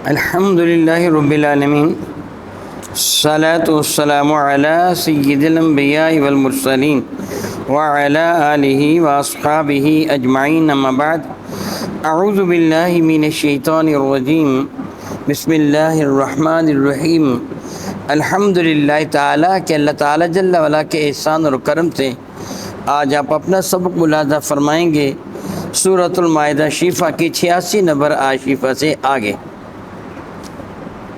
الحمد للہ رب العالمین، الصلاۃ والسلام علی سید الانبیاء والمرسلین وعلی آلہ واصحابہ اجمعین، اما بعد، اعوذ باللہ من الشیطان الرجیم، بسم اللہ الرحمن الرحیم۔ الحمد للہ تعالیٰ کہ اللہ تعالیٰ جل وعلا کے احسان اور کرم سے آج آپ اپنا سبق ملاحظہ فرمائیں گے سورۃ المائدہ شیفہ کی 86 نمبر آیت شیفہ سے آگے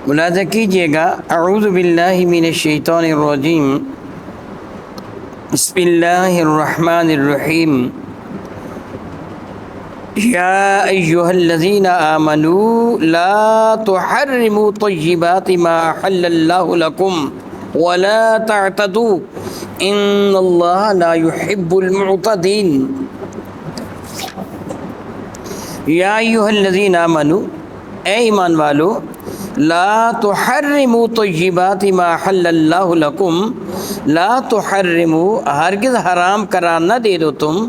ملاحظہ کیجئے گا۔ اعوذ باللہ من الشیطان الرجیم، بسم اللہ الرحمن الرحیم۔ یا ایہا الذین آمنوا لا تحرموا طیبات ما احل اللہ لکم ولا تعتدوا ان اللہ لا يحب المعتدین۔ یا ایہا الذین آمنوا، اے ایمان والو، لا تحرموا طیبات ما حل اللہ لکم، لا تحرموا ہرگز حرام قرار نہ دے دو تم،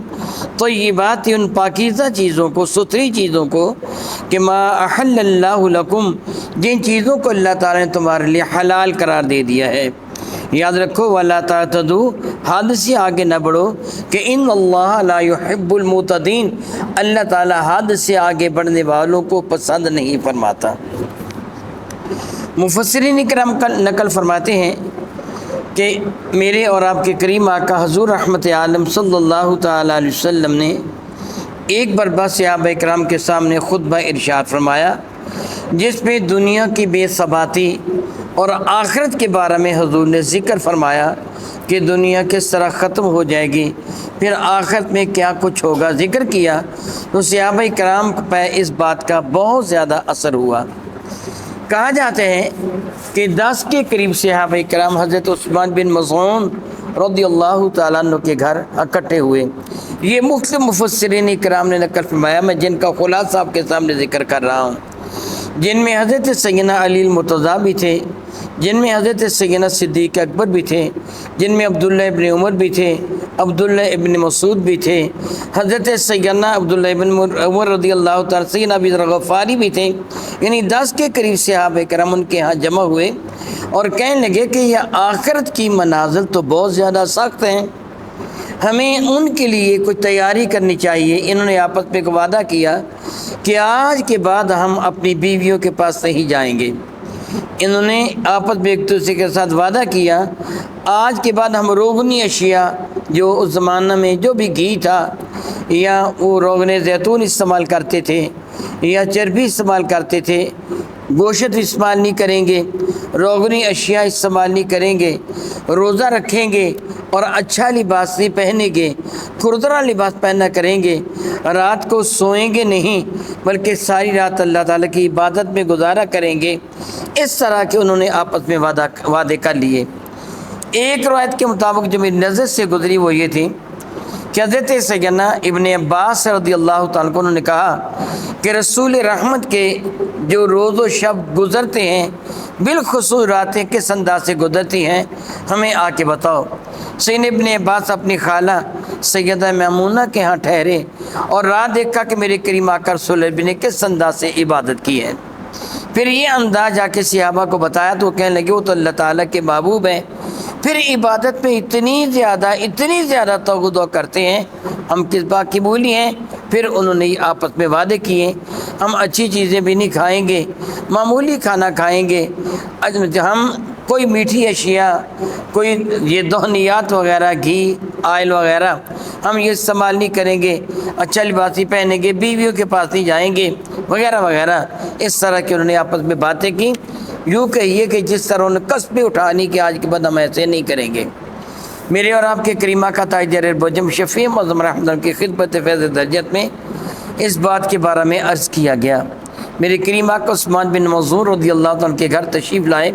طیبات ان پاکیزہ چیزوں کو، ستھری چیزوں کو، کہ ما احل اللہ لکم جن چیزوں کو اللہ تعالیٰ نے تمہارے لیے حلال قرار دے دیا ہے۔ یاد رکھو ولا تعتدوا، حد سے آگے نہ بڑھو، کہ ان اللہ لا يحب المعتدین، اللہ تعالیٰ حد سے آگے بڑھنے والوں کو پسند نہیں فرماتا۔ مفسرین اکرام نقل فرماتے ہیں کہ میرے اور آپ کے کریم آقا حضور رحمت عالم صلی اللہ تعالیٰ علیہ وسلم نے ایک مرتبہ صحابہ اکرام کے سامنے خطبہ ارشاد فرمایا، جس میں دنیا کی بے ثباتی اور آخرت کے بارے میں حضور نے ذکر فرمایا کہ دنیا کس طرح ختم ہو جائے گی، پھر آخرت میں کیا کچھ ہوگا، ذکر کیا تو صحابہ اکرام پہ اس بات کا بہت زیادہ اثر ہوا۔ کہا جاتا ہے کہ 10 کے قریب صحابہ کرام حضرت عثمان بن مظعون رضی اللہ تعالیٰ عنہ کے گھر اکٹھے ہوئے۔ یہ مختلف مفسرین کرام نے نقل فرمایا، میں جن کا خلاصہ آپ کے سامنے ذکر کر رہا ہوں، جن میں حضرت سیدنا علی المرتضیٰ بھی تھے، جن میں حضرت سیدنا صدیق اکبر بھی تھے، جن میں عبداللہ ابن عمر بھی تھے، عبداللہ ابن مسعود بھی تھے، حضرت سیدنا عبداللہ ابن عمر رضی اللہ تعالیٰ، سیدنا ابی ذر غفاری بھی تھے، یعنی 10 کے قریب صحابہ کرام ان کے ہاں جمع ہوئے اور کہنے لگے کہ یہ آخرت کی منازل تو بہت زیادہ سخت ہیں، ہمیں ان کے لیے کچھ تیاری کرنی چاہیے۔ انہوں نے آپس میں ایک وعدہ کیا کہ آج کے بعد ہم اپنی بیویوں کے پاس نہیں جائیں گے۔ انہوں نے آپس میں ایک دوسرے کے ساتھ وعدہ کیا، آج کے بعد ہم روغنی اشیاء، جو اس زمانہ میں جو بھی گھی تھا یا وہ روغن زیتون استعمال کرتے تھے یا چربی استعمال کرتے تھے، گوشت استعمال نہیں کریں گے، روغنی اشیاء استعمال نہیں کریں گے، روزہ رکھیں گے اور اچھا لباس نہیں پہنیں گے، کھردرا لباس پہنا کریں گے، رات کو سوئیں گے نہیں بلکہ ساری رات اللہ تعالیٰ کی عبادت میں گزارا کریں گے۔ اس طرح کے انہوں نے آپس میں وعدے کر لیے۔ ایک روایت کے مطابق جو میری نظر سے گزری وہ یہ تھی کہ حضرت سیدنا ابن عباس رضی اللہ تعالیٰ کو انہوں نے کہا کہ رسول رحمت کے جو روز و شب گزرتے ہیں، بالخصوص راتیں کس انداز سے گزرتی ہیں، ہمیں آ کے بتاؤ۔ سیدنا ابن عباس اپنی خالہ سیدہ میمونہ کے ہاں ٹھہرے اور رات دیکھا کہ میرے کریم آقا رسول اللہ نے کس انداز سے عبادت کی ہے۔ پھر یہ انداز جا کے صحابہ کو بتایا تو وہ کہنے لگے وہ تو اللہ تعالیٰ کے محبوب ہیں، پھر عبادت میں اتنی زیادہ توغل کرتے ہیں، ہم کس بات کی بولی ہیں۔ پھر انہوں نے آپس میں وعدے کیے، ہم اچھی چیزیں بھی نہیں کھائیں گے، معمولی کھانا کھائیں گے، ہم کوئی میٹھی اشیاء، کوئی یہ دہنیات وغیرہ، گھی، آئل وغیرہ ہم یہ استعمال نہیں کریں گے، اچھا لباس ہی پہنیں گے، بیویوں کے پاس نہیں جائیں گے، وغیرہ وغیرہ۔ اس طرح کی انہوں نے آپس میں باتیں کی۔ یوں کہیے کہ جس طرح انہوں نے قسمیں اٹھانی کہ آج کے بعد ہم ایسے نہیں کریں گے۔ میرے اور آپ کے کریمہ کا تاجر بجم شفیع معظم رحمۃ اللہ کی خدمت فیض درجت میں اس بات کے بارے میں عرض کیا گیا۔ میرے کریمہ کا عثمان بن مظعون رضی اللہ عنہ کے گھر تشریف لائے۔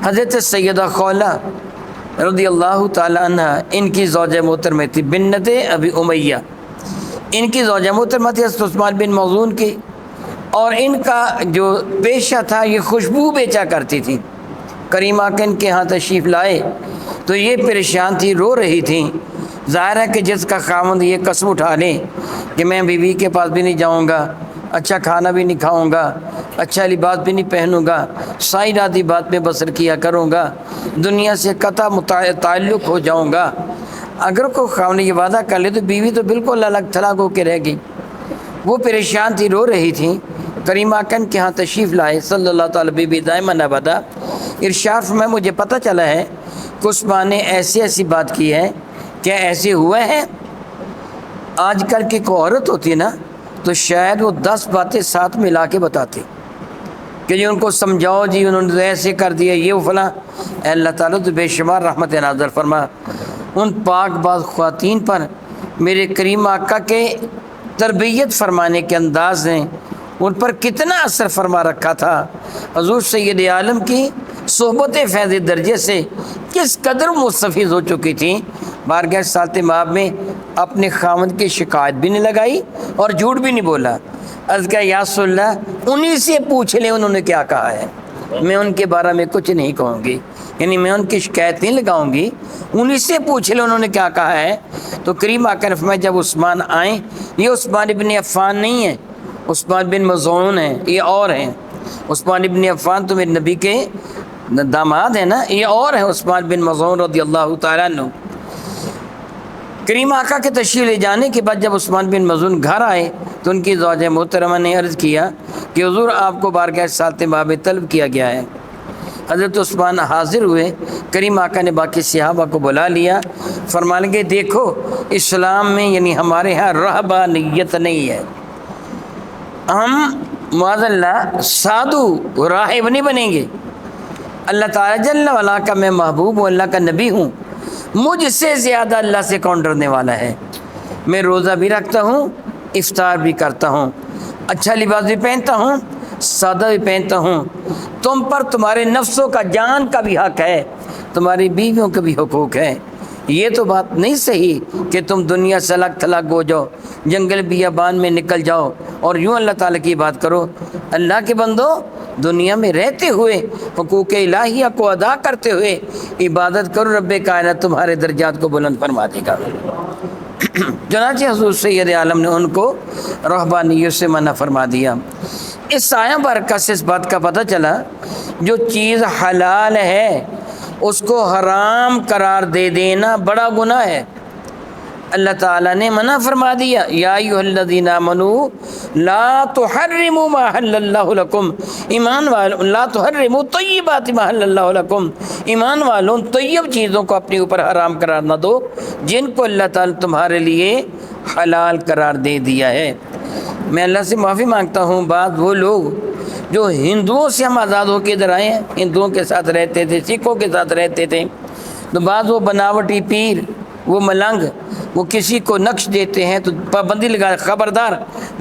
حضرت سیدہ خولہ رضی اللہ تعالی عنہ ان کی زوجہ محترمہ تھی، بنت ابی امیہ، ان کی زوجہ محترمہ تھی حضرت عثمان بن مظعون کی، اور ان کا جو پیشہ تھا یہ خوشبو بیچا کرتی تھی۔ کریم آقا ان کے ہاں تشریف لائے تو یہ پریشان تھی، رو رہی تھیں۔ ظاہر ہے کہ جس کا خاوند یہ قسم اٹھا لے کہ میں بیوی کے پاس بھی نہیں جاؤں گا، اچھا کھانا بھی نہیں کھاؤں گا، اچھا لباس بھی نہیں پہنوں گا، ساری رات بات میں بسر کیا کروں گا، دنیا سے قطع تعلق ہو جاؤں گا۔ اگر کوئی خاوند یہ وعدہ کر لے تو بیوی تو بالکل الگ تھلگ ہو کے رہ گئی۔ وہ پریشان تھی، رو رہی تھی، کریم آقا کے ہاں تشریف لائے صلی اللہ تعالیٰ بی بی دائمہ ابدا۔ ارشاد میں مجھے پتہ چلا ہے کہ عثمان نے ایسی بات کی ہے، کیا ایسے ہوئے ہیں؟ آج کل کی کوئی عورت ہوتی ہے نا تو شاید وہ 10 باتیں ساتھ ملا کے بتاتی کہ جی ان کو سمجھاؤ، جی انہوں نے تو ایسے کر دیا، یہ وہ فلاں۔ اے اللہ تعالیٰ تو بے شمار رحمت نازل فرما ان پاک باز خواتین پر۔ میرے کریم آقا کے تربیت فرمانے کے انداز نے ان پر کتنا اثر فرما رکھا تھا۔ حضور سید عالم کی صحبت فیض درجے سے کس قدر مستفیض ہو چکی تھیں، بارگاہ سالت مآب میں اپنے خاوند کی شکایت بھی نہیں لگائی اور جھوٹ بھی نہیں بولا۔ عرض کیا یا رسول اللہ انہی سے پوچھ لیں انہوں نے کیا کہا ہے، میں ان کے بارے میں کچھ نہیں کہوں گی، یعنی میں ان کی شکایت نہیں لگاؤں گی، انہی سے پوچھ لیں انہوں نے کیا کہا ہے۔ تو کریم آقا نے فرمایا جب عثمان آئیں، یہ عثمان ابن عفان نہیں ہے، عثمان بن مظعون ہیں، یہ اور ہیں۔ عثمان ابن عفان تو میرے نبی کے داماد ہیں نا، یہ اور ہیں عثمان بن مظعون رضی اللہ تعالیٰ عنہ۔ کریم آقا کے تشریف لے جانے کے بعد جب عثمان بن مظعون گھر آئے تو ان کی زوجہ محترمہ نے عرض کیا کہ حضور آپ کو بارگاہ سالت مآب طلب کیا گیا ہے۔ حضرت عثمان حاضر ہوئے، کریم آقا نے باقی صحابہ کو بلا لیا، فرمانے لگے دیکھو اسلام میں یعنی ہمارے ہاں رہبانیت نہیں ہے، ہم معاذ اللہ سادھو راہب نہیں بنیں گے۔ اللہ تعالیٰ جل وعلا کا میں محبوب ہوں، اللہ کا نبی ہوں، مجھ سے زیادہ اللہ سے کون ڈرنے والا ہے؟ میں روزہ بھی رکھتا ہوں، افطار بھی کرتا ہوں، اچھا لباس بھی پہنتا ہوں، سادہ بھی پہنتا ہوں، تم پر تمہارے نفسوں کا جان کا بھی حق ہے، تمہاری بیویوں کا بھی حقوق ہے۔ یہ تو بات نہیں صحیح کہ تم دنیا سے الگ تھلگ ہو جاؤ، جنگل بیابان میں نکل جاؤ اور یوں اللہ تعالیٰ کی بات کرو۔ اللہ کے بندو دنیا میں رہتے ہوئے حقوق الہیہ کو ادا کرتے ہوئے عبادت کرو، رب کائنات تمہارے درجات کو بلند فرما دے گا۔ چنانچہ حضور سید عالم نے ان کو رہبانیت سے منع فرما دیا۔ اس آیہ برکت سے اس بات کا پتہ چلا جو چیز حلال ہے اس کو حرام قرار دے دینا بڑا گناہ ہے۔ اللہ تعالیٰ نے منع فرما دیا یا ایھا الذین آمنوا لا تحرموا ما احل اللہ لکم، ایمان والوں لا تحرموا طیبات ما احل اللہ لکم، ایمان والوں طیب چیزوں کو اپنے اوپر حرام قرار نہ دو جن کو اللہ تعالیٰ تمہارے لیے حلال قرار دے دیا ہے۔ میں اللہ سے معافی مانگتا ہوں، بعض وہ لوگ جو ہندوؤں سے ہم آزاد ہو کے ادھر آئے ہیں، ہندوؤں کے ساتھ رہتے تھے، سکھوں کے ساتھ رہتے تھے، تو بعض وہ بناوٹی پیر، وہ ملنگ، وہ کسی کو نقش دیتے ہیں تو پابندی لگا خبردار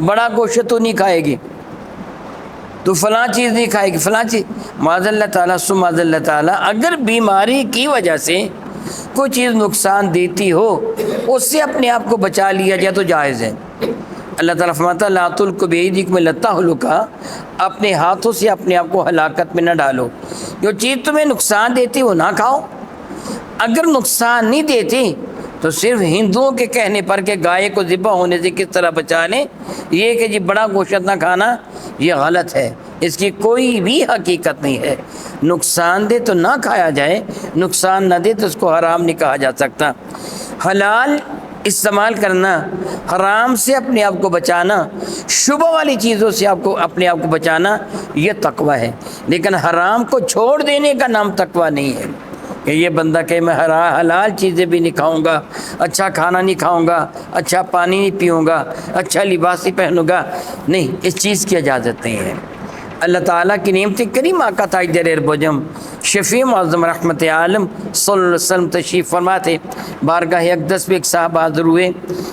بڑا گوشت تو نہیں کھائے گی، تو فلاں چیز نہیں کھائے گی، فلاں چیز۔ معاذ اللہ تعالیٰ سو معاذ اللہ تعالیٰ اگر بیماری کی وجہ سے کوئی چیز نقصان دیتی ہو اس سے اپنے آپ کو بچا لیا جائے تو جائز ہے۔ اللہ تعالیٰ فرماتا لا تلقوا بأیدیکم الی التہلکہ، اپنے ہاتھوں سے اپنے آپ کو ہلاکت میں نہ ڈالو۔ جو چیز تمہیں نقصان دیتی وہ نہ کھاؤ، اگر نقصان نہیں دیتی تو صرف ہندوؤں کے کہنے پر کہ گائے کو ذبح ہونے سے کس طرح بچا لیں، یہ کہ جی بڑا گوشت نہ کھانا، یہ غلط ہے، اس کی کوئی بھی حقیقت نہیں ہے۔ نقصان دے تو نہ کھایا جائے، نقصان نہ دے تو اس کو حرام نہیں کہا جا سکتا۔ حلال استعمال کرنا، حرام سے اپنے آپ کو بچانا، شبہ والی چیزوں سے اپنے آپ کو بچانا، یہ تقوی ہے۔ لیکن حرام کو چھوڑ دینے کا نام تقوی نہیں ہے کہ یہ بندہ کہ میں حلال چیزیں بھی نہیں کھاؤں گا، اچھا کھانا نہیں کھاؤں گا، اچھا پانی نہیں پیوں گا، اچھا لباس نہیں پہنوں گا، نہیں، اس چیز کی اجازت نہیں ہے۔ اللہ تعالیٰ کی نعمت کریم آقا تاجدار اربجم شفیع معظم رحمت عالم صلی اللہ علیہ وسلم تشریف فرما تھے۔ بارگاہ اقدس میں ایک صاحب حاضر ہوئے،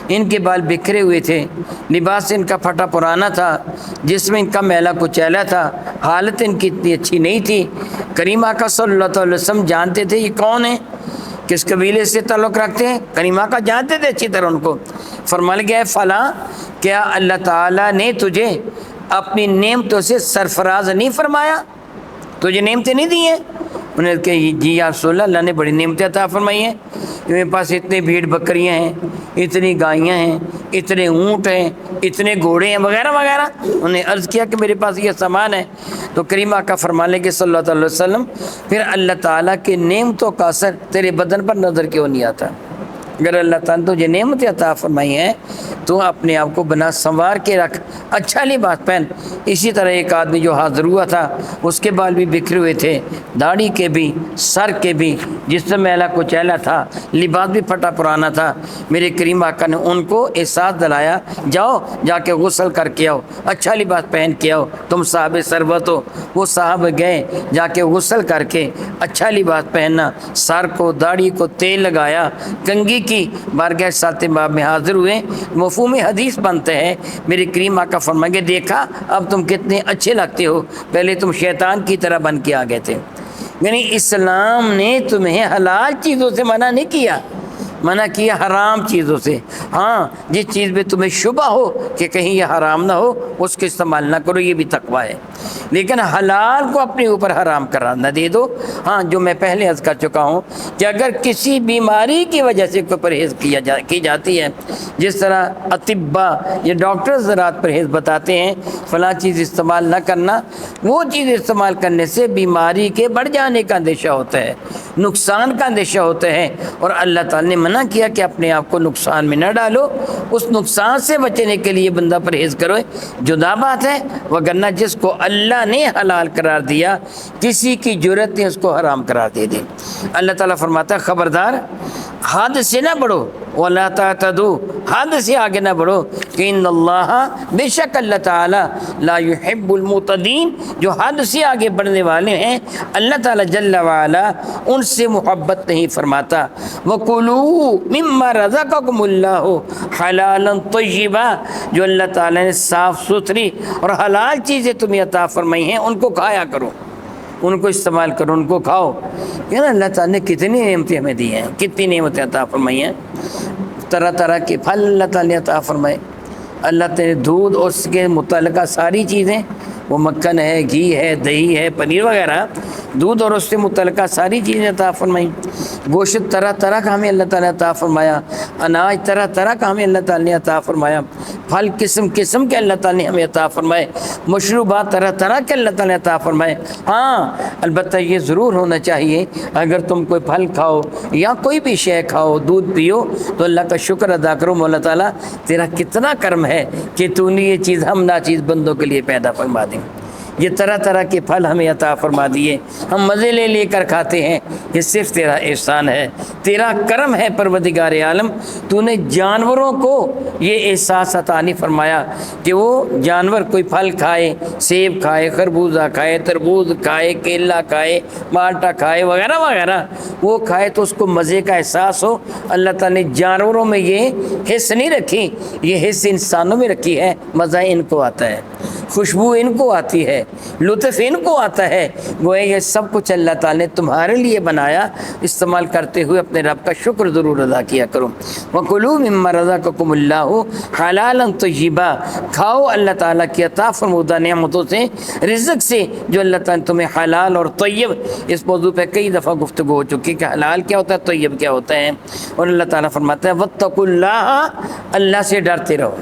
ان کے بال بکھرے ہوئے تھے، لباس ان کا پھٹا پرانا تھا، جس میں ان کا میلا کچیلا تھا، حالت ان کی اتنی اچھی نہیں تھی۔ کریم آقا صلی اللہ علیہ وسلم جانتے تھے یہ کون ہیں، کس قبیلے سے تعلق رکھتے ہیں، کریم آقا جانتے تھے اچھی طرح ان کو۔ فرمانے گئے فلاں کیا اللہ تعالیٰ نے تجھے اپنی نعمتوں سے سرفراز نہیں فرمایا، تجھے نعمتیں نہیں دی ہیں؟ انہوں نے کہا جی یا رسول اللہ نے بڑی نعمتیں عطا فرمائی ہیں کہ میرے پاس اتنے بھیڑ بکریاں ہیں، اتنی گائیاں ہیں، اتنے اونٹ ہیں، اتنے گھوڑے ہیں وغیرہ وغیرہ۔ انہوں نے عرض کیا کہ میرے پاس یہ سامان ہے، تو کریم آقا فرمانے کے صلی اللہ علیہ وسلم پھر اللہ تعالیٰ کی نعمتوں کا اثر تیرے بدن پر نظر کیوں نہیں آتا؟ اگر اللہ تعالیٰ نے تجھے نعمتیں عطا فرمائی ہیں تو اپنے آپ کو بنا سنوار کے رکھ، اچھا لباس پہن۔ اسی طرح ایک آدمی جو حاضر ہوا تھا، اس کے بال بھی بکھرے ہوئے تھے، داڑھی کے بھی، سر کے بھی، جسم میلا کچیلا تھا، لباس بھی پھٹا پرانا تھا۔ میرے کریم آقا نے ان کو احساس دلایا، جاؤ جا کے غسل کر کے آؤ، اچھا لباس پہن کے آؤ، تم صاحب ثروت ہو۔ وہ صاحب گئے، جا کے غسل کر کے اچھا لباس پہنا، سر کو داڑھی کو تیل لگایا، کنگھی کی، بارگاہ ساتھ باب میں حاضر ہوئے۔ مفہوم حدیث بنتے ہیں، میرے کریم آقا فرمائیں گے دیکھا اب تم کتنے اچھے لگتے ہو، پہلے تم شیطان کی طرح بن کے آ گئے تھے۔ یعنی اسلام نے تمہیں حلال چیزوں سے منع نہیں کیا، منع کیا حرام چیزوں سے۔ ہاں جس چیز میں تمہیں شبہ ہو کہ کہیں یہ حرام نہ ہو، اس کو استعمال نہ کرو، یہ بھی تقویٰ ہے، لیکن حلال کو اپنے اوپر حرام قرار نہ دے دو۔ ہاں جو میں پہلے عرض کر چکا ہوں کہ اگر کسی بیماری کی وجہ سے کوئی پرہیز کی جاتی ہے، جس طرح اطباء یا ڈاکٹر حضرات پرہیز بتاتے ہیں فلاں چیز استعمال نہ کرنا، وہ چیز استعمال کرنے سے بیماری کے بڑھ جانے کا اندیشہ ہوتا ہے، نقصان کا اندیشہ ہوتا ہے، اور اللہ تعالیٰ نے منع کیا کہ اپنے آپ کو نقصان میں نہ ڈالو۔ اس نقصان سے بچنے کے لیے بندہ پرہیز کرو، جدا بات ہے، وگرنہ جس کو اللہ نے حلال قرار دیا کسی کی جرت نے اس کو حرام قرار دے دی۔ اللہ تعالیٰ فرماتا ہے خبردار حد سے نہ بڑھو، وَلَا تَعْتَدُوا، حد سے آگے نہ بڑھو، کہ ان اللہ، بے شک اللہ تعالیٰ، لا يحب المعتدین، جو حد سے آگے بڑھنے والے ہیں اللہ تعالیٰ جل وعلا ان سے محبت نہیں فرماتا۔ وَكُلُوا مِمَّا رَزَقَكُمُ اللَّهُ حَلَالًا طَيِّبًا، جو اللہ تعالیٰ نے صاف ستھری اور حلال چیزیں تمہیں عطا فرمائی ہیں ان کو کھایا کرو، ان کو استعمال کرو، ان کو کھاؤ۔ یعنی اللہ تعالیٰ نے کتنی نعمتیں ہمیں دی ہیں، کتنی نعمتیں عطا فرمائی ہیں، طرح طرح کے پھل اللہ تعالیٰ نے عطا فرمائے۔ اللہ تعالیٰ نے دودھ اور اس کے متعلقہ ساری چیزیں، وہ مکھن ہے، گھی ہے، دہی ہے، پنیر وغیرہ، دودھ اور اس سے متعلقہ ساری چیزیں عطا فرمائیں۔ گوشت طرح طرح کا ہمیں اللہ تعالیٰ نے عطا فرمایا، اناج طرح طرح کا ہمیں اللہ تعالیٰ نے عطا فرمایا، پھل قسم قسم کے اللہ تعالیٰ نے ہمیں عطا فرمائے، مشروبات طرح طرح کے اللہ تعالیٰ نے عطا فرمائے۔ ہاں البتہ یہ ضرور ہونا چاہیے اگر تم کوئی پھل کھاؤ یا کوئی بھی شے کھاؤ، دودھ پیو، تو اللہ کا شکر ادا کرو، مولا تعالیٰ تیرا کتنا کرم ہے کہ تو نے یہ چیز ہم ناچیز بندوں کے لیے پیدا فرما دیں۔ یہ طرح طرح کے پھل ہمیں عطا فرما دیے، ہم مزے لے لے کر کھاتے ہیں، یہ صرف تیرا احسان ہے، تیرا کرم ہے پروردگار عالم۔ تو نے جانوروں کو یہ احساس عطا نہیں فرمایا کہ وہ جانور کوئی پھل کھائے، سیب کھائے، خربوزہ کھائے، تربوز کھائے، کیلا کھائے، مالٹا کھائے وغیرہ وغیرہ، وہ کھائے تو اس کو مزے کا احساس ہو۔ اللہ تعالیٰ نے جانوروں میں یہ حص نہیں رکھی، یہ حص انسانوں میں رکھی ہے، مزہ ان کو آتا ہے، خوشبو ان کو آتی ہے، لطف ان کو آتا ہے۔ گویا یہ سب کچھ اللہ تعالیٰ نے تمہارے لیے بنایا، استعمال کرتے ہوئے اپنے رب کا شکر ضرور ادا کیا کرو۔ وَكُلُوا مِمَّا رَزَقَكُمُ اللَّهُ حَلَالًا طَيِّبًا، کھاؤ اللہ تعالیٰ کی عطا فرمودہ نعمتوں سے، رزق سے جو اللہ تعالیٰ نے تمہیں حلال اور طیب۔ اس موضوع پہ کئی دفعہ گفتگو ہو چکی کہ حلال کیا ہوتا ہے، طیب کیا ہوتا ہے، اور اللہ تعالیٰ فرماتا ہے وَاتَّقُوا اللَّهَ، اللہ سے ڈرتے رہو،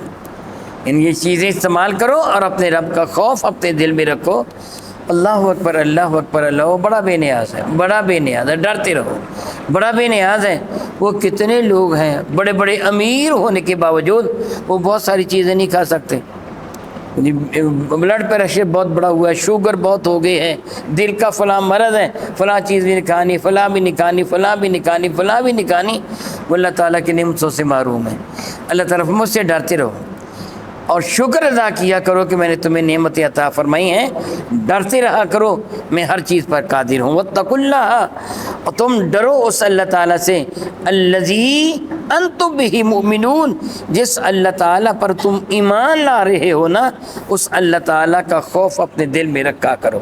ان یہ چیزیں استعمال کرو اور اپنے رب کا خوف اپنے دل میں رکھو۔ اللہ اکبر، اللہ اکبر، اللہ بڑا بے نیاز ہے، بڑا بے نیاز ہے، ڈرتے رہو، بڑا بے نیاز ہے۔ وہ کتنے لوگ ہیں بڑے بڑے امیر ہونے کے باوجود وہ بہت ساری چیزیں نہیں کھا سکتے، بلڈ پریشر بہت بڑا ہوا ہے، شوگر بہت ہو گئی ہے، دل کا فلاں مرض ہے، فلاں چیز بھی نہیں کھانی، فلاں بھی نہیں کھانی، فلاں بھی نہیں کھانی، فلاں بھی نہیں کھانی، وہ اللہ تعالیٰ کی نعمتوں سے محروم ہے۔ اللہ تعالیٰ مجھ سے ڈرتے رہو اور شکر ادا کیا کرو کہ میں نے تمہیں نعمتیں عطا فرمائی ہیں، ڈرتے رہا کرو، میں ہر چیز پر قادر ہوں۔ واتقوا اللہ، اور تم ڈرو اس اللہ تعالیٰ سے، الذی انتم بہ مؤمنون، جس اللہ تعالیٰ پر تم ایمان لا رہے ہو نا، اس اللہ تعالیٰ کا خوف اپنے دل میں رکھا کرو۔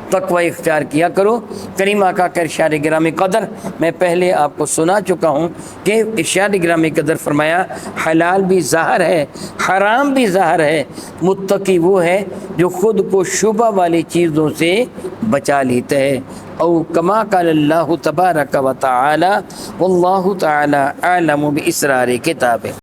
تقوی اختیار کیا کرو۔ کریم آقا کا ارشاد گرامی قدر میں پہلے آپ کو سنا چکا ہوں کہ ارشاد گرامی قدر فرمایا حلال بھی ظاہر ہے حرام بھی ظاہر ہے، متقی وہ ہے جو خود کو شبہ والی چیزوں سے بچا لیتا ہے۔ او کما قال اللہ تبارک و تعالی واللہ تعالی اعلم باسرار کتابہ۔